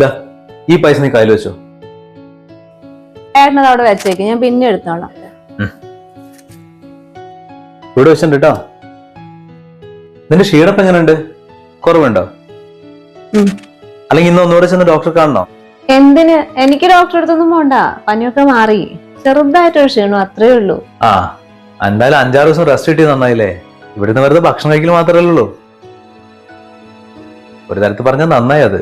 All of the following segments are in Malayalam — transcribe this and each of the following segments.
ദാ, ഈ പൈസ നീ കയ്യിൽ വെച്ചോ. ഏട്ടനത് അവിടെ വെച്ചേക്ക്, ഞാൻ പിന്നെ എടുത്തോളാം. ഇവിടെ വെച്ചിട്ടുണ്ട് കേട്ടോ. നിന്റെ ക്ഷീണപ്പ് എങ്ങനെയുണ്ട്? കുറവുണ്ടോ? അല്ലെങ്കിൽ ഇന്ന് ഒന്നുകൂടെ ചെന്ന് ഡോക്ടറെ കാണണോ? എന്തിന്? എനിക്ക് ഡോക്ടറെ അടുത്തൊന്നും പോണ്ട, പനിയൊക്കെ മാറി. ചെറുതായിട്ടൊരു ക്ഷീണം, അത്രേ ഉള്ളൂ. ആ, എന്തായാലും 5-6 ദിവസം റെസ്റ്റ് കിട്ടി നന്നായില്ലേ. ഇവിടുന്ന് വെറുതെ ഭക്ഷണം കഴിക്കൽ മാത്രമല്ലേ ഉള്ളൂ. ഒരു തരത്തിൽ പറഞ്ഞാൽ നന്നായി അത്.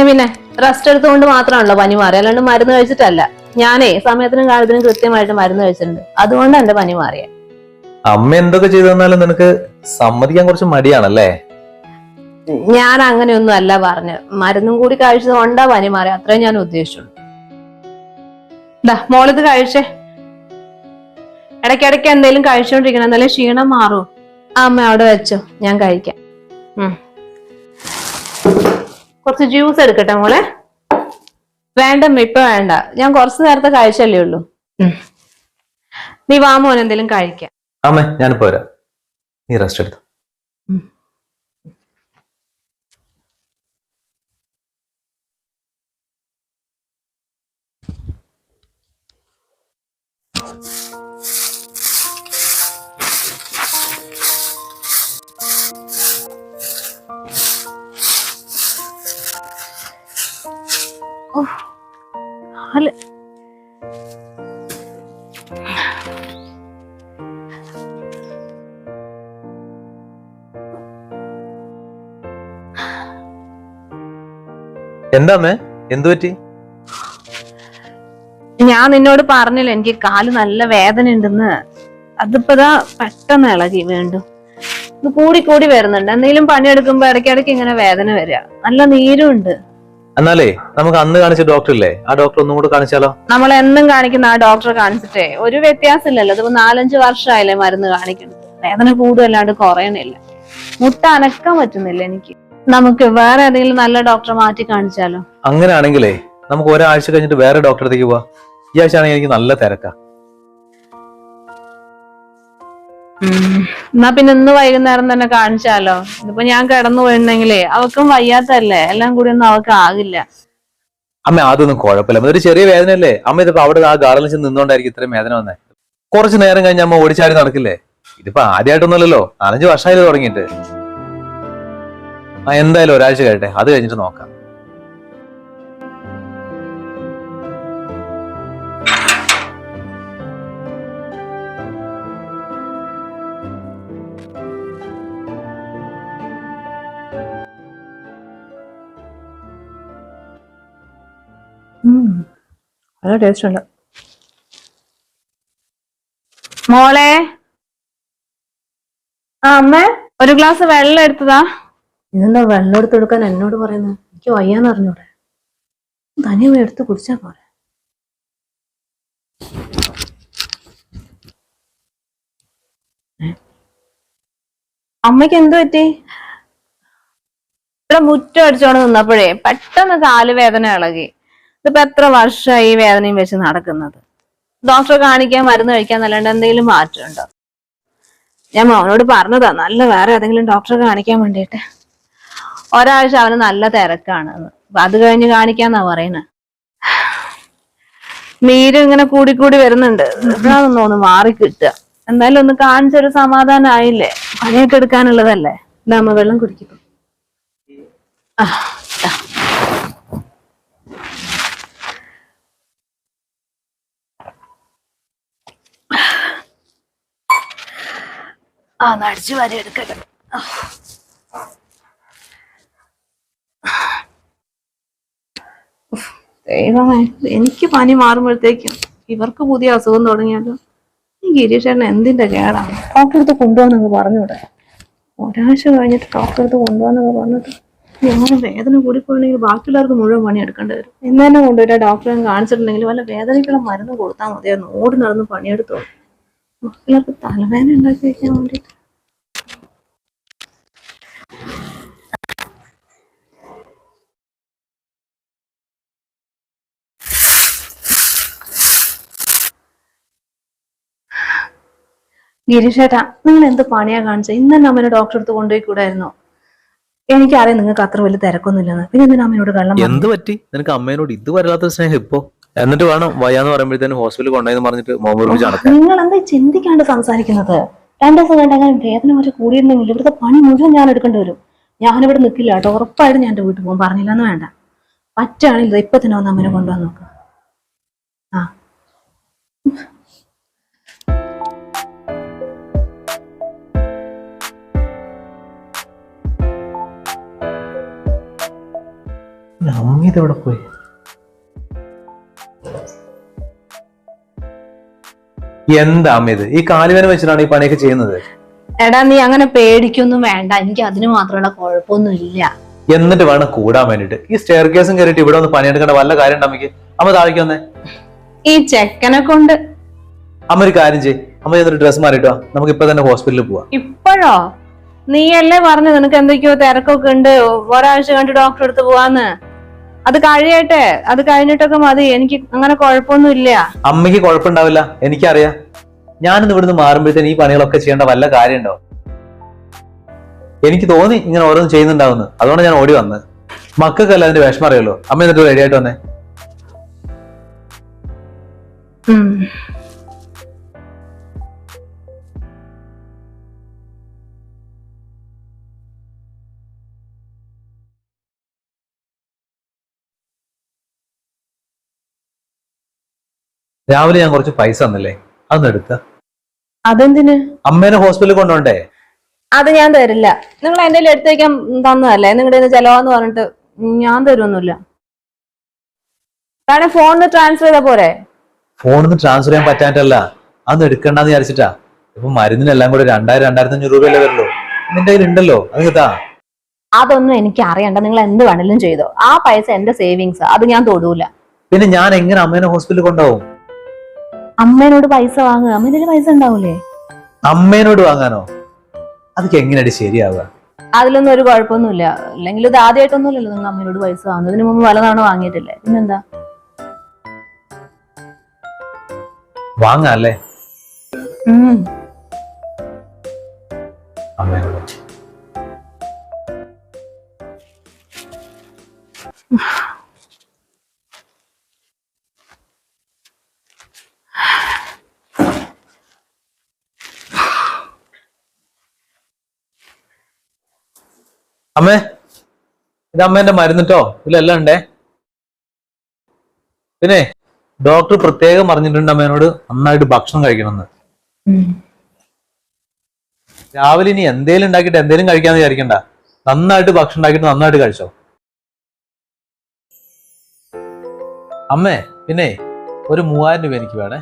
പിന്നെ റെസ്റ്റ് എടുത്തുകൊണ്ട് മാത്രമാണല്ലോ പനി മാറി, അല്ലാണ്ട് മരുന്ന് കഴിച്ചിട്ടല്ല. ഞാനേ സമയത്തിനും കാലത്തിനും കൃത്യമായിട്ട് മരുന്ന് കഴിച്ചിട്ടുണ്ട്, അതുകൊണ്ട് എന്റെ പനി മാറിയ. അമ്മ എന്തൊക്കെ ചെയ്തു തന്നാലും നിനക്ക് സമ്മതിക്കാൻ കുറച്ച് മടിയാണല്ലേ? ഞാൻ അങ്ങനെയൊന്നും അല്ല പറഞ്ഞു, മരുന്നും കൂടി കഴിച്ചത് കൊണ്ടാ പനി മാറി, അത്രേ ഞാൻ ഉദ്ദേശിച്ചുള്ളൂ. മോളിത് കഴിച്ചേ. ഇടയ്ക്കിടയ്ക്ക് എന്തെങ്കിലും കഴിച്ചോണ്ടിരിക്കണം, എന്നാലും ക്ഷീണം മാറൂ. അമ്മ അവിടെ വെച്ചോ, ഞാൻ കഴിക്കാം. കുറച്ച് ജ്യൂസ് എടുക്കട്ടെ മോളെ? വേണ്ടമ്മ, ഇപ്പൊ വേണ്ട, ഞാൻ കുറച്ചു നേരത്തെ കഴിച്ചല്ലേ ഉള്ളൂ. നീ വാ മോൻ, എന്തെങ്കിലും കഴിക്കാം. അമ്മേ, ഞാനിപ്പോ വരാം, നീ റെസ്റ്റ് എടുത്തു. അല്ല, എന്താ അമ്മേ, എന്തു പറ്റി? ഞാൻ നിന്നോട് പറഞ്ഞില്ല എനിക്ക് കാല് നല്ല വേദന ഉണ്ടെന്ന്. അതിപ്പോതാ പെട്ടെന്ന് ഇളകി വീണ്ടും. ഇത് കൂടി വരുന്നുണ്ട്. എന്തെങ്കിലും പണിയെടുക്കുമ്പോ ഇടയ്ക്കിടയ്ക്ക് ഇങ്ങനെ വേദന വരിക, നല്ല നീരും ഉണ്ട്. എന്നാലേ നമുക്ക് അന്ന് കാണിച്ച ഡോക്ടർ ഇല്ലേ, ആ ഡോക്ടർ ഒന്നും കൂടെ കാണിച്ചാലോ? നമ്മൾ എന്നും കാണിക്കുന്ന ആ ഡോക്ടറെ കാണിച്ചിട്ടേ ഒരു വ്യത്യാസം ഇല്ലല്ലോ. ഇതിപ്പോ 4-5 വർഷമായില്ലേ മരുന്ന് കാണിക്കുന്നത്, വേദന കൂടുതലാണ്ട് കുറയണില്ല. മുട്ട അനക്കാൻ പറ്റുന്നില്ല എനിക്ക്. നമുക്ക് വേറെ ഏതെങ്കിലും നല്ല ഡോക്ടറെ മാറ്റി കാണിച്ചാലോ? അങ്ങനെയാണെങ്കിലേ നമുക്ക് ഒരാഴ്ച കഴിഞ്ഞിട്ട് വേറെ ഡോക്ടറെ അടുത്തേക്ക് പോവാ. ഈ ആഴ്ച ആണെങ്കിൽ എനിക്ക് നല്ല തിരക്കാ. എന്നാ പിന്നെ ഇന്ന് വൈകുന്നേരം തന്നെ കാണിച്ചാലോ? ഇതിപ്പോ ഞാൻ കിടന്നു പോയിട്ടുണ്ടെങ്കിലേ അവക്കും വയ്യാത്തല്ലേ, എല്ലാം കൂടി ഒന്നും അവർക്ക് ആകില്ല. അമ്മ അതൊന്നും കുഴപ്പമില്ല, ഒരു ചെറിയ വേദനയല്ലേ. അമ്മ ഇതിപ്പോ അവിടെ ആ ഗാർഡനിൽ ചെന്ന് നിന്നോണ്ടായിരിക്കും ഇത്രയും വേദന വന്നേ. കുറച്ചു നേരം കഴിഞ്ഞ് അമ്മ ഓടിച്ചാടി നടക്കില്ലേ. ഇതിപ്പോ ആദ്യമായിട്ടൊന്നുമല്ലല്ലോ, 4-5 വർഷമായാലും തുടങ്ങിയിട്ട്. എന്തായാലും ഒരാഴ്ച കഴിയട്ടെ, അത് കഴിഞ്ഞിട്ട് നോക്കാം. നല്ല ടേസ്റ്റ് ഉണ്ട്. മോളെ, അമ്മ ഒരു ഗ്ലാസ് വെള്ളം എടുത്തതാ. ഇതെന്താ വെള്ളം എടുത്ത് കൊടുക്കാൻ എന്നോട് പറയുന്നത്? എനിക്ക് വയ്യാന്ന് അറിഞ്ഞൂടെ? തനിയെ എടുത്ത് കുടിച്ചാ പോരെ. അമ്മയ്ക്ക് എന്തു പറ്റി? ഇവിടെ മുറ്റം അടിച്ചോണ്ട് നിന്നപ്പോഴേ പെട്ടെന്ന് കാല് വേദന ഇളകി. ഇതിപ്പോ എത്ര വർഷമായി ഈ വേദനയും വെച്ച് നടക്കുന്നത്. ഡോക്ടറെ കാണിക്കാൻ മരുന്ന് കഴിക്കാൻ നല്ലാണ്ട് എന്തെങ്കിലും മാറ്റമുണ്ടോ? ഞാൻ മോനോട് പറഞ്ഞതാ നല്ല വേറെ ഏതെങ്കിലും ഡോക്ടറെ കാണിക്കാൻ വേണ്ടിയിട്ട്. ഒരാഴ്ച അവന് നല്ല തിരക്കാണ്, അത് കഴിഞ്ഞ് കാണിക്കാന്നാ പറയുന്നത്. നീര് ഇങ്ങനെ കൂടി വരുന്നുണ്ട്, എപ്പോഴാണെന്ന് തോന്നുന്നു മാറി കിട്ടുക. എന്തായാലും ഒന്ന് കാണിച്ചൊരു സമാധാനം ആയില്ലേ, പണിയൊക്കെ എടുക്കാനുള്ളതല്ലേ. ഇതാമ്മ വെള്ളം കുടിക്കും. അടിച്ചു വാരി എടുക്കട്ടെ. ദൈവമേ, എനിക്ക് പനി മാറുമ്പോഴത്തേക്കും ഇവർക്ക് പുതിയ അസുഖം തുടങ്ങിയാലോ? ഈ ഗിരീഷേട്ടൻ എന്തിന്റെ കേടാണ്? ഡോക്ടറെ അടുത്ത് കൊണ്ടുപോകാന്നൊക്കെ പറഞ്ഞൂടെ? ഒരാഴ്ച കഴിഞ്ഞിട്ട് ഡോക്ടറെ അടുത്ത് കൊണ്ടുപോകാന്നൊക്കെ പറഞ്ഞിട്ട് ഞാൻ വേദന കൂടിപ്പോയില്ലെങ്കിൽ ബാക്കിയുള്ളവർക്ക് മുഴുവൻ പണി എടുക്കേണ്ടി വരും. ഇന്ന് തന്നെ കൊണ്ടുവരാ ഡോക്ടറെ കാണിച്ചിട്ടുണ്ടെങ്കിൽ വല്ല വേദനയ്ക്കുള്ള മരുന്ന് കൊടുത്താൽ മതിയായിരുന്നു. ഓടി നടന്ന് പണിയെടുത്തോളൂ. ബാക്കിയുള്ളവർക്ക് തലവേദന ഉണ്ടാക്കി വെക്കാൻ വേണ്ടിയിട്ട്. ഗിരീഷേട്ടാ, നിങ്ങൾ എന്ത് പണിയാ കാണിച്ചത്? ഇന്ന് തന്നെ അമ്മനെ ഡോക്ടറെ അടുത്ത് കൊണ്ടുപോയി കൂടായിരുന്നോ? എനിക്കറിയാം നിങ്ങൾക്ക് അത്ര വലിയ തിരക്കൊന്നുമില്ലെന്ന്. പിന്നെ എന്തിനാ അമ്മയോട് കള്ളം പറഞ്ഞത്? എന്ത് പറ്റി നിനക്ക് അമ്മേനോട് ഇത് വരാത്ത സ്നേഹം ഇപ്പൊ? എന്നിട്ട് വേണം വയ്യാന്ന് പറയുമ്പോഴത്തേനും ഹോസ്പിറ്റലിൽ കൊണ്ടുപോയെന്ന് പറഞ്ഞിട്ട് മോമോട് നടക്കാൻ. നിങ്ങൾ എന്താ ചിന്തിക്കാണ്ട് സംസാരിക്കുന്നത്? 2 ദിവസം കണ്ടെങ്കിൽ വേദന വരെ കൂടിയിരുന്നെങ്കിൽ ഇവിടുത്തെ പണി മുഴുവൻ ഞാൻ എടുക്കേണ്ടി വരും. ഞാനിവിടെ നിൽക്കില്ല കേട്ടോ, ഉറപ്പായിട്ടും ഞാൻ എന്റെ വീട്ടിൽ പോകും. പറഞ്ഞില്ലെന്ന് വേണ്ട. പറ്റുകയാണെങ്കിൽ ഇപ്പൊ തന്നെ വന്ന് അമ്മനെ കൊണ്ടുവന്ന് നോക്കാം. ആ അമ്മ ഇതെവിടെ പോയി? എന്താ അമ്മ ഇത്? ഈ കാലുവേന വെച്ചിട്ടാണ് ഈ പണിയൊക്കെ ചെയ്യുന്നത്? എടാ നീ അങ്ങനെ പേടിക്കൊന്നും വേണ്ട, എനിക്ക് അതിന് മാത്രമുള്ള കുഴപ്പമൊന്നുമില്ല. എന്നിട്ട് വേണം കൂടാൻ വേണ്ടിട്ട് ഈ സ്റ്റെയർ കേസും കയറിയിട്ട് ഇവിടെ ഒന്ന് പണിയെടുക്കേണ്ട വല്ല കാര്യം ഉണ്ട് അമ്മയ്ക്ക്? അമ്മ താഴേക്ക് വന്നേ. ഈ ചെക്കനെ കൊണ്ട് അമ്മ ഒരു കാര്യം ചെയ്യ്, അമ്മ ചെന്നിട്ട് ഡ്രസ് മാറിട്ടോ, നമുക്ക് ഇപ്പൊ തന്നെ ഹോസ്പിറ്റലിൽ പോവാം. ഇപ്പോഴോ? നീയല്ലേ പറഞ്ഞു നിനക്ക് എന്തൊക്കെയോ തിരക്കൊക്കെ ഉണ്ട്, ഒരാഴ്ച കണ്ട് ഡോക്ടറെ അടുത്ത് പോവാന്ന്. അത് കഴിയട്ടെ, അത് കഴിഞ്ഞിട്ടൊക്കെ മതി. എനിക്ക് അങ്ങനെ കുഴപ്പമൊന്നുമില്ല. അമ്മയ്ക്ക് കുഴപ്പമുണ്ടാവില്ല, എനിക്കറിയാം. ഞാനിന്ന് ഇവിടുന്ന് മാറുമ്പോഴത്തേന് ഈ പണികളൊക്കെ ചെയ്യേണ്ട വല്ല കാര്യമുണ്ടോ? എനിക്ക് തോന്നി ഇങ്ങനെ ഓരോന്നും ചെയ്യുന്നുണ്ടാവുന്നു, അതുകൊണ്ട് ഞാൻ ഓടി വന്ന്. മക്കൾക്കല്ല അതിന്റെ വിഷമം അറിയുള്ളൂ. അമ്മ എന്നിട്ട് റെഡി ആയിട്ട് വന്നേ. രാവിലെ ഞാൻ കുറച്ച് പൈസ തന്നില്ലേ, അതൊന്ന് എടുക്ക. അതെന്തിന്? അമ്മേനെ ഹോസ്പിറ്റലിൽ കൊണ്ടുപോണ്ടേ? അത് ഞാൻ തരില്ല. നിങ്ങൾ എന്റെ എടുത്തേക്കാൻ തന്നതല്ലേ, നിങ്ങളുടെ ചെലവാന്ന് പറഞ്ഞിട്ട് ഞാൻ തരുമൊന്നുമില്ല. കാരണം ഫോണിന് ട്രാൻസ്ഫർ ചെയ്താ പോരെ? ഫോണിന്ന് ട്രാൻസ്ഫർ ചെയ്യാൻ പറ്റാറ്റല്ല, അതൊന്നും എടുക്കണ്ടെന്ന് വിചാരിച്ചിട്ടാ. ഇപ്പൊ മരുന്നിനെല്ലാം കൂടെ 2000-2500 രൂപയല്ലേ വരുള്ളൂ. നിന്റെ കയ്യിൽ ഉണ്ടല്ലോ, അത് കിട്ടാ. അതൊന്നും എനിക്ക് അറിയണ്ട, നിങ്ങൾ എന്ത് വേണേലും ചെയ്തോ. ആ പൈസ എന്റെ സേവിങ്സ്, അത് ഞാൻ തൊടൂല. പിന്നെ ഞാൻ എങ്ങനെ അമ്മേനെ ഹോസ്പിറ്റലിൽ കൊണ്ടുപോകും? അമ്മേനോട് പൈസ വാങ്ങുക, അമ്മേന്റെ പൈസ ഉണ്ടാവൂലേ? അമ്മേനോട് വാങ്ങാനോ? അതൊക്കെ എങ്ങനെയായിട്ട് ശരിയാവുക? അതിലൊന്നും ഒരു കുഴപ്പമൊന്നുമില്ല. അല്ലെങ്കിൽ ഇത് ആദ്യമായിട്ടൊന്നുമില്ലല്ലോ നിങ്ങൾ അമ്മേനോട് പൈസ വാങ്ങുന്നത്. ഇതിന് മുമ്പ് പലതവണ വാങ്ങിയിട്ടില്ലേ? പിന്നെന്താ? വാങ്ങാല്ലേ അമ്മേനോട്? അമ്മേ, ഇത് അമ്മേന്റെ മരുന്നിട്ടോ, ഇതിലെല്ലാം ഉണ്ടേ. പിന്നെ ഡോക്ടർ പ്രത്യേകം പറഞ്ഞിട്ടുണ്ട് അമ്മേനോട് നന്നായിട്ട് ഭക്ഷണം കഴിക്കണമെന്ന്. രാവിലെ ഇനി എന്തേലും ഉണ്ടാക്കിയിട്ട് എന്തേലും കഴിക്കാന്ന് വിചാരിക്കണ്ട. നന്നായിട്ട് ഭക്ഷണം ഉണ്ടാക്കിയിട്ട് നന്നായിട്ട് കഴിച്ചോ. അമ്മേ, പിന്നെ ഒരു 3000 രൂപ എനിക്ക് വേണേ.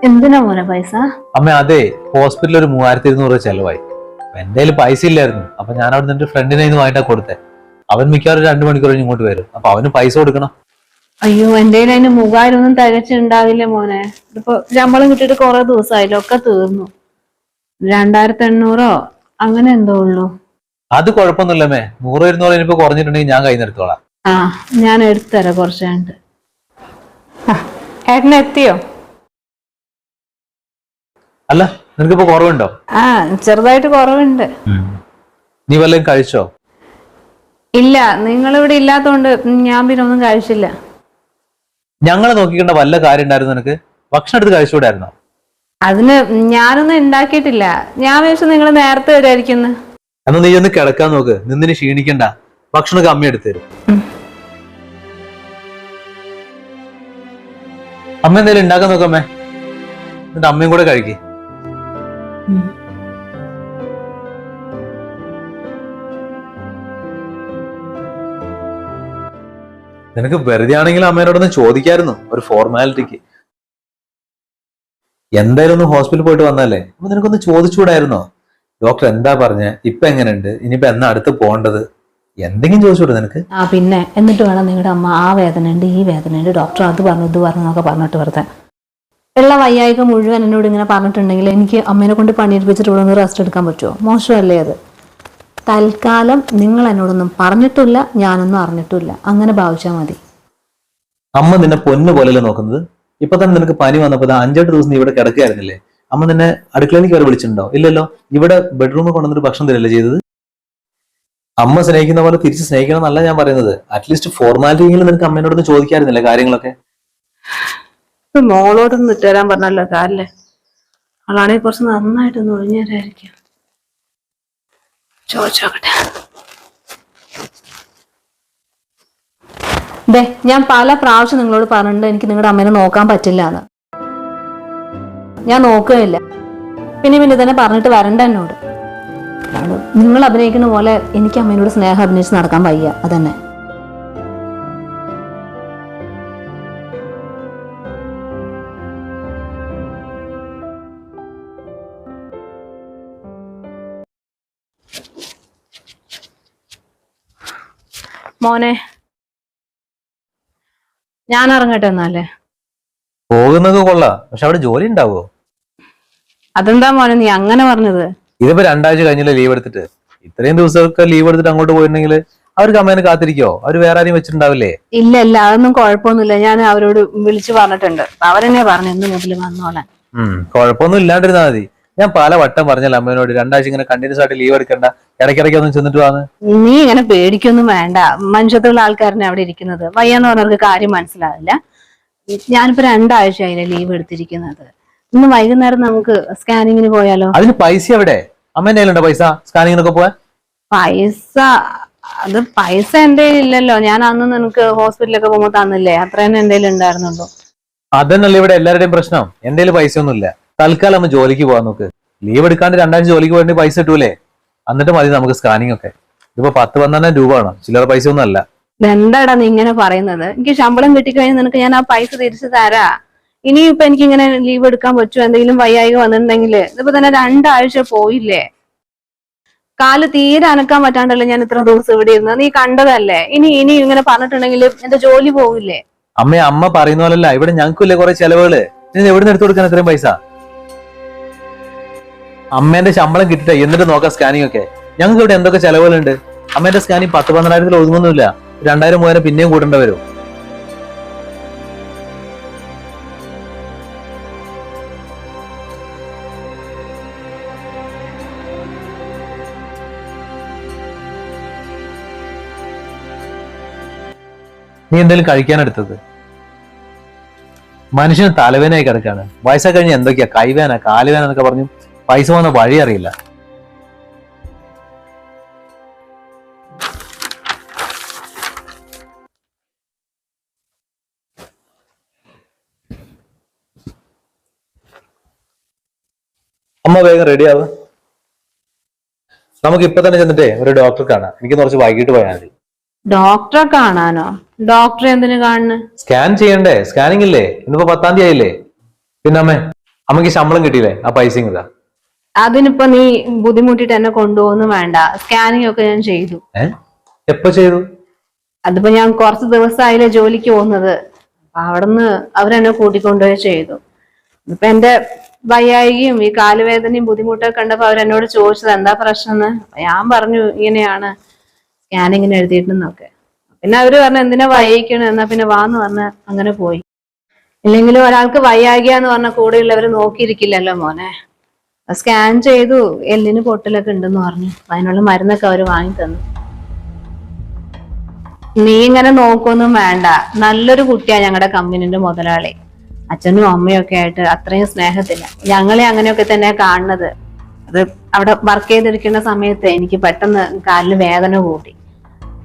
എന്തിനാ മോനെ പൈസ? അമ്മ, അതെ, ഹോസ്പിറ്റലിൽ ഒരു 3200 രൂപ ചെലവായി. എന്റെ കയ്യിൽ പൈസ ഇല്ലായിരുന്നു. അപ്പൊ ഞാൻ അവിടെ നിന്റെ ഫ്രണ്ടിനെ വാങ്ങിട്ടാ കൊടുത്തേ. അവൻ മിക്കവാറും 2 മണിക്കൂർ ഇങ്ങോട്ട് വരും. അപ്പൊ അവന് പൈസ കൊടുക്കണം. അയ്യോ, എന്റെ അതിന് 3000 ഒന്നും തികച്ചുണ്ടാവില്ല മോനെ. ഇതിപ്പോ ശമ്പളം കിട്ടിയിട്ട് കുറെ ദിവസമായില്ലോ, ഒക്കെ തീർന്നു. 2800 അങ്ങനെ എന്തോ ഉള്ളൂ. അത് കുഴപ്പമൊന്നുമില്ലമ്മേ. 100-200 ഇനിയിപ്പോ കുറഞ്ഞിട്ടുണ്ടെങ്കിൽ ഞാൻ കൈ നിർത്തോളാം. ആ, ഞാൻ എടുത്തുതരാം കുറച്ച് കഴിഞ്ഞിട്ട്. ഏട്ടനെ എത്തിയോ? അല്ല, നിനക്കിപ്പോ കുറവുണ്ടോ? ആ, ചെറുതായിട്ട് കുറവുണ്ട്. നീ വല്ലതും കഴിച്ചോ? ഇല്ല, നിങ്ങളിവിടെ ഇല്ലാത്തോണ്ട് ഞാൻ പിന്നെ ഒന്നും കഴിച്ചില്ല. ഞങ്ങളെ നോക്കിക്കേണ്ട വല്ല കാര്യം ഉണ്ടായിരുന്നു നിനക്ക്? ഭക്ഷണം എടുത്ത് കഴിച്ചുകൂടായിരുന്നോ? അതിന് ഞാനൊന്നും ഉണ്ടാക്കിയിട്ടില്ല. ഞാൻ വിചാരിച്ചു നിങ്ങൾ നേരത്തെ വരുമായിരിക്കുന്നു. എന്നാ നീ ഒന്ന് കിടക്കാൻ നോക്ക്, നിന്നിന് ക്ഷീണിക്കണ്ട. ഭക്ഷണമൊക്കെ അമ്മ എടുത്തു തരും. അമ്മ എന്തെങ്കിലും ഉണ്ടാക്കാൻ നോക്കമ്മേ, എന്നിട്ട് അമ്മയും കൂടെ കഴിക്കേ. നിനക്ക് വെറുതെ ആണെങ്കിലും അമ്മേനോടൊന്ന് ചോദിക്കായിരുന്നു, ഒരു ഫോർമാലിറ്റിക്ക്. എന്തായാലും ഒന്ന് ഹോസ്പിറ്റലിൽ പോയിട്ട് വന്നല്ലേ, അപ്പൊ നിനക്കൊന്ന് ചോദിച്ചുകൂടായിരുന്നോ? ഡോക്ടർ എന്താ പറഞ്ഞ, ഇപ്പൊ എങ്ങനെയുണ്ട്, ഇനിയിപ്പോ എന്നാ അടുത്ത് പോകേണ്ടത്, എന്തെങ്കിലും ചോദിച്ചൂടെ നിനക്ക്? ആ പിന്നെ, എന്നിട്ട് വേണം നിങ്ങളുടെ അമ്മ ആ വേദന ഉണ്ട് ഈ വേദന ഉണ്ട് ഡോക്ടർ അത് പറഞ്ഞു ഇത് പറഞ്ഞു എന്നൊക്കെ പറഞ്ഞിട്ട് വെറുതെ ഉള്ള വയ്യായിക മുഴുവൻ എന്നോട് ഇങ്ങനെ പറഞ്ഞിട്ടുണ്ടെങ്കിൽ എനിക്ക് അമ്മേനെ കൊണ്ട് പണിയെടുപ്പിച്ചിട്ട് ഇവിടെ ഒന്ന് റെസ്റ്റ് എടുക്കാൻ പറ്റുമോ? മോശമല്ലേ അത്? തൽക്കാലം നിങ്ങൾ എന്നോടൊന്നും പറഞ്ഞിട്ടില്ല, ഞാനൊന്നും അറിഞ്ഞിട്ടില്ല, അങ്ങനെ ഭാവിച്ചാൽ മതി. അമ്മ നിന്നെ പൊന്നു പോലെയല്ലേ നോക്കുന്നത്? ഇപ്പൊ തന്നെ നിനക്ക് പനി വന്നപ്പോ 5-8 ദിവസം നീ ഇവിടെ കിടക്കുകയായിരുന്നില്ലേ? അമ്മ നിന്നെ അടുക്കളയിലേക്ക് വരെ വിളിച്ചിട്ടുണ്ടോ? ഇല്ലല്ലോ. ഇവിടെ ബെഡ്റൂമിൽ കൊണ്ടുവന്നിട്ട് ഭക്ഷണം തരല്ലേ ചെയ്തത്? അമ്മ സ്നേഹിക്കുന്ന പോലെ തിരിച്ച് സ്നേഹിക്കണം എന്നല്ല ഞാൻ പറയുന്നത്. അറ്റ്ലീസ്റ്റ് ഫോർമാലിറ്റിയെങ്കിലും നിനക്ക് അമ്മേനോടൊന്ന് ചോദിക്കാറുന്നില്ല കാര്യങ്ങളൊക്കെ. മോളോടൊന്ന് ഇട്ടുതരാൻ പറഞ്ഞല്ലോ കാലില്. അവളാണെങ്കിൽ കുറച്ച് നന്നായിട്ടൊന്ന് ഒഴിഞ്ഞേരായിരിക്കും. ചോദിച്ചോക്കട്ടെ. ഞാൻ പല പ്രാവശ്യം നിങ്ങളോട് പറഞ്ഞിട്ടുണ്ട് എനിക്ക് നിങ്ങളുടെ അമ്മേനെ നോക്കാൻ പറ്റില്ല എന്ന്. ഞാൻ നോക്കുകയില്ല. പിന്നെ തന്നെ പറഞ്ഞിട്ട് വരണ്ട എന്നോട്. നിങ്ങൾ അഭിനയിക്കുന്ന പോലെ എനിക്ക് അമ്മേനോട് സ്നേഹം അഭിനയിച്ച് നടക്കാൻ വയ്യ. അതന്നെ. മോനെ, ഞാൻ ഇറങ്ങട്ടെ എന്നാലേ. പോകുന്നത് കൊള്ളാം, പക്ഷെ അവിടെ ജോലി ഉണ്ടാവോ? അതെന്താ മോനെ നീ അങ്ങനെ പറഞ്ഞത്? ഇതിപ്പോ 2 ആഴ്ച കഴിഞ്ഞില്ല ലീവ് എടുത്തിട്ട്. ഇത്രയും ദിവസമൊക്കെ ലീവ് എടുത്തിട്ട് അങ്ങോട്ട് പോയിട്ടുണ്ടെങ്കിൽ അവർക്ക് അമ്മേനെ കാത്തിരിക്കോ? അവര് വേറെ ആരെയും വെച്ചിട്ടുണ്ടാവില്ലേ? ഇല്ല, അതൊന്നും കുഴപ്പമൊന്നുമില്ല. ഞാൻ അവരോട് വിളിച്ചു പറഞ്ഞിട്ടുണ്ട്. അവരെന്നെ പറഞ്ഞു ഇന്ന് മുതൽ വന്നോളാൻ. കുഴപ്പമൊന്നും ഇല്ലാണ്ടിരുന്നാ മതി. ഞാൻ പല വട്ടം പറഞ്ഞല്ലോ അമ്മേനോട് 2 ആഴ്ച ഇങ്ങനെ കണ്ടിന്യൂസ് ആയിട്ട് ലീവ് എടുക്കണ്ട, ഇടയ്ക്കിടയ്ക്ക് ഒന്നും ചെന്നിട്ട് വന്ന്. നീ ഇങ്ങനെ പേടിക്കൊന്നും വേണ്ട. മനുഷ്യത്തുള്ള ആൾക്കാരനെ അവിടെ ഇരിക്കുന്നത്. വയ്യാന്ന് പറഞ്ഞവർക്ക് കാര്യം മനസ്സിലാവില്ല. ഞാനിപ്പോ 2 ആഴ്ചയായില്ലേ ലീവ് എടുത്തിരിക്കുന്നത്. ഇന്ന് വൈകുന്നേരം നമുക്ക് സ്കാനിങ്ങിന് പോയാലോ? അതിന് പൈസ എവിടെ? അമ്മേന്റെ കയ്യിലുണ്ടോ പൈസ സ്കാനിങ്ങിനൊക്കെ പോവാൻ? പൈസ എന്റെ ഇല്ലല്ലോ. ഞാൻ അന്ന് നിനക്ക് ഹോസ്പിറ്റലൊക്കെ പോകുമ്പോ തന്നില്ലേ, അത്ര തന്നെ എന്റെ ഉണ്ടായിരുന്നുള്ളൂ. അതന്നല്ലേ ഇവിടെ എല്ലാവരുടെയും പ്രശ്നം. എന്റെ പൈസ ഒന്നുമില്ല. തൽക്കാലം അമ്മ ജോലിക്ക് പോവാൻ നോക്ക്. ലീവ് എടുക്കാണ്ട് 2 ആഴ്ച ജോലിക്ക് പോയിട്ട് പൈസ കിട്ടൂലേ? എന്നിട്ട് മതി നമുക്ക് സ്കാനിങ് ഒക്കെ. ഇതിപ്പോ 10-12 രൂപ ആണ്, ചില്ലറ പൈസ ഒന്നും അല്ല. എന്താടാ നീ ഇങ്ങനെ പറയുന്നത്? എനിക്ക് ശമ്പളം കിട്ടിക്കഴിഞ്ഞാൽ നിനക്ക് ഞാൻ ആ പൈസ തിരിച്ചു തരാ. ഇനിയിപ്പൊ എനിക്ക് ഇങ്ങനെ ലീവ് എടുക്കാൻ പറ്റുമോ? എന്തെങ്കിലും വയ്യായിക വന്നിട്ടുണ്ടെങ്കിൽ ഇതിപ്പോ തന്നെ 2 ആഴ്ച പോയില്ലേ. കാല് തീരെ അനക്കാൻ പറ്റാണ്ടല്ലോ ഞാൻ ഇത്ര ദിവസം ഇവിടെ ഇരുന്നത്. നീ കണ്ടതല്ലേ. ഇനി ഇങ്ങനെ പറഞ്ഞിട്ടുണ്ടെങ്കിൽ എന്റെ ജോലി പോവില്ലേ? അമ്മ പറയുന്ന പോലല്ല, ഇവിടെ ഞങ്ങൾക്കില്ലേ കുറെ ചെലവുകള്. നീ എവിടെ നിന്ന് എടുത്തു കൊടുക്കാൻ ഇത്രയും പൈസ? അമ്മേന്റെ ശമ്പളം കിട്ടിട്ടെ എന്നിട്ട് നോക്കാം സ്കാനിങ് ഒക്കെ. ഞങ്ങൾക്ക് ഇവിടെ എന്തൊക്കെ ചെലവുകളുണ്ട്. അമ്മേന്റെ സ്കാനിങ് 10-12 ഒതുങ്ങുന്നില്ല. 2000-3000 പിന്നെയും കൂട്ടേണ്ടി വരും. നീ എന്തെങ്കിലും കഴിക്കാനെടുത്തത്? മനുഷ്യന് തലവേനായി കിടക്കാണ്. വയസ്സൊക്കെ കഴിഞ്ഞ് എന്തൊക്കെയാ കൈവേന കാലുവേന എന്നൊക്കെ പറഞ്ഞു പൈസ പോകുന്ന വഴി അറിയില്ല. അമ്മ വേഗം റെഡി ആവുക. നമുക്ക് ഇപ്പൊ തന്നെ ചെന്നിട്ടേ ഒരു ഡോക്ടറെ കാണാം. എനിക്ക് കുറച്ച് വൈകിട്ട് പോയാൽ മതി. ഡോക്ടറെ കാണാനോ? ഡോക്ടറെ എന്തിനു കാണുന്നു? സ്കാൻ ചെയ്യണ്ടേ? സ്കാനിങ് ഇല്ലേ? ഇന്നിപ്പോ 10-ാം തീയതി ആയില്ലേ? പിന്നെ അമ്മക്ക് ശമ്പളം കിട്ടിയില്ലേ? ആ പൈസ ഇതാ. അതിനിപ്പോ നീ ബുദ്ധിമുട്ടിട്ട് എന്നെ കൊണ്ടുപോകുന്നു വേണ്ട. സ്കാനിങ് ഒക്കെ ഞാൻ ചെയ്തു. എപ്പോ ചെയ്തു? അതിപ്പോ ഞാൻ കുറച്ച് ദിവസമായില്ലേ ജോലിക്ക് പോകുന്നത്. അവിടുന്ന് അവരെന്നെ കൂട്ടിക്കൊണ്ടുപോയി ചെയ്തു. ഇപ്പൊ എന്റെ വയ്യായികയും ഈ കാലുവേദനയും ബുദ്ധിമുട്ടൊക്കെ കണ്ടപ്പോ അവരെന്നോട് ചോദിച്ചത് എന്താ പ്രശ്നം എന്ന്. ഞാൻ പറഞ്ഞു ഇങ്ങനെയാണ് സ്കാനിങ്ങിന് എഴുതിയിട്ടെന്നൊക്കെ. പിന്നെ അവര് പറഞ്ഞു എന്തിനാ വയ്യിക്കണ, എന്നാ പിന്നെ വാന്ന് പറഞ്ഞ അങ്ങനെ പോയി. ഇല്ലെങ്കിലും ഒരാൾക്ക് വയ്യാകിയാന്ന് പറഞ്ഞ കൂടെയുള്ളവര് നോക്കിയിരിക്കില്ലല്ലോ മോനെ. സ്കാൻ ചെയ്തു, എല്ലിന് പൊട്ടലൊക്കെ ഉണ്ടെന്ന് പറഞ്ഞു. അതിനുള്ള മരുന്നൊക്കെ അവര് വാങ്ങി തന്നു. നീ ഇങ്ങനെ നോക്കൊന്നും വേണ്ട. നല്ലൊരു കുട്ടിയാ ഞങ്ങളുടെ കമ്പനിന്റെ മുതലാളി. അച്ഛനും അമ്മയും ഒക്കെ ആയിട്ട് അത്രയും സ്നേഹത്തില്ല. ഞങ്ങളെ അങ്ങനെയൊക്കെ തന്നെ കാണുന്നത്. അത് അവിടെ വർക്ക് ചെയ്തിരിക്കുന്ന സമയത്ത് എനിക്ക് പെട്ടെന്ന് കാലിന് വേദന കൂട്ടി.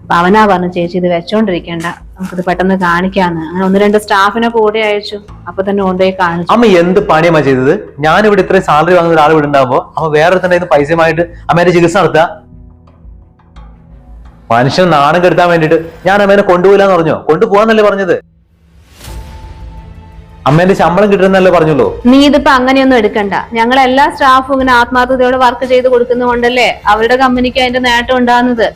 അപ്പൊ അവനാ പറഞ്ഞു ചേച്ചി ഇത് വെച്ചോണ്ടിരിക്കേണ്ട, നമുക്കിത് പെട്ടെന്ന് കാണിക്കാന്ന്. അങ്ങനെ 1-2 സ്റ്റാഫിനെ കൂടെ അയച്ചു. അപ്പൊ തന്നെ കൊണ്ടുപോയി കാണിച്ചു. അമ്മ എന്ത് പണിയമ്മ ചെയ്തത്? ഞാനിവിടെ ഇത്രയും സാലറി വാങ്ങുന്ന ഒരാൾ ഇവിടെ ഉണ്ടാകുമ്പോ അമ്മ വേറെ തന്നെ പൈസയുമായിട്ട് അമ്മേന്റെ ചികിത്സ നടത്തുക. മനുഷ്യൻ നാണം കെടുത്താൻ വേണ്ടിട്ട് ഞാൻ അമ്മേനെ കൊണ്ടുപോയില്ലാന്ന് പറഞ്ഞോ? കൊണ്ടുപോവാന്നല്ലേ പറഞ്ഞത്? അമ്മേന്റെ ശമ്പളം കിട്ടുന്നല്ലേ പറഞ്ഞുള്ളൂ. നീ ഇതിപ്പോ അങ്ങനെയൊന്നും എടുക്കണ്ട. ഞങ്ങൾ എല്ലാ സ്റ്റാഫും ഇങ്ങനെ ആത്മാർത്ഥതയോടെ വർക്ക് ചെയ്ത് കൊടുക്കുന്നതുകൊണ്ടല്ലേ അവരുടെ കമ്പനിക്ക് അതിന്റെ നേട്ടം ഉണ്ടാകുന്നത്.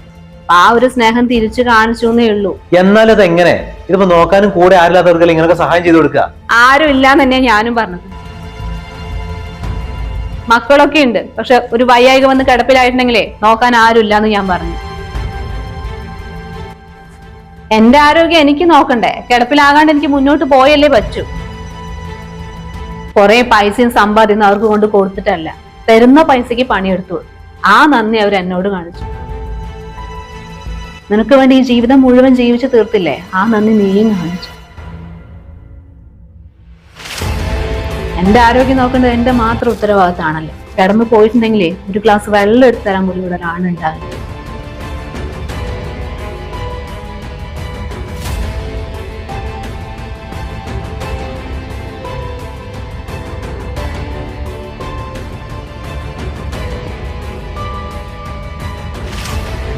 ആ ഒരു സ്നേഹം തിരിച്ചു കാണിച്ചു എന്നേ ഉള്ളൂ. എന്നാലും അത് എങ്ങനെ? ഇതിപ്പോ നോക്കാനും കൂടെ ആരില്ലാത്തവർക്കല്ലേ ഇങ്ങനെയൊക്കെ സഹായം ചെയ്തു കൊടുക്കുക? ആരും ഇല്ലാന്ന് തന്നെയാ ഞാനും പറഞ്ഞത്. മക്കളൊക്കെ ഉണ്ട്, പക്ഷെ ഒരു വയ്യായിക വന്ന് കിടപ്പിലായിട്ടുണ്ടെങ്കിലേ നോക്കാൻ ആരും ഇല്ലാന്ന് ഞാൻ പറഞ്ഞു. എന്റെ ആരോഗ്യം എനിക്ക് നോക്കണ്ടേ? കിടപ്പിലാകാണ്ട് എനിക്ക് മുന്നോട്ട് പോയല്ലേ പറ്റൂ. കുറെ പൈസയും സമ്പാദ്യം അവർക്ക് കൊണ്ട് കൊടുത്തിട്ടല്ല, തരുന്ന പൈസക്ക് പണിയെടുത്തു. ആ നന്ദി അവർ എന്നോട് കാണിച്ചു. നിനക്ക് വേണ്ടി ഈ ജീവിതം മുഴുവൻ ജീവിച്ചു തീർത്തില്ലേ, ആ നന്ദി നീയും കാണിച്ചു. എന്റെ ആരോഗ്യം നോക്കേണ്ടത് എന്റെ മാത്രം ഉത്തരവാദിത്തമാണല്ലോ. കിടന്നു പോയിട്ടുണ്ടെങ്കിലേ ഒരു ഗ്ലാസ് വെള്ളം എടുത്തു തരാൻ പോലും ഇവിടെ ഒരാളുണ്ടാവില്ല.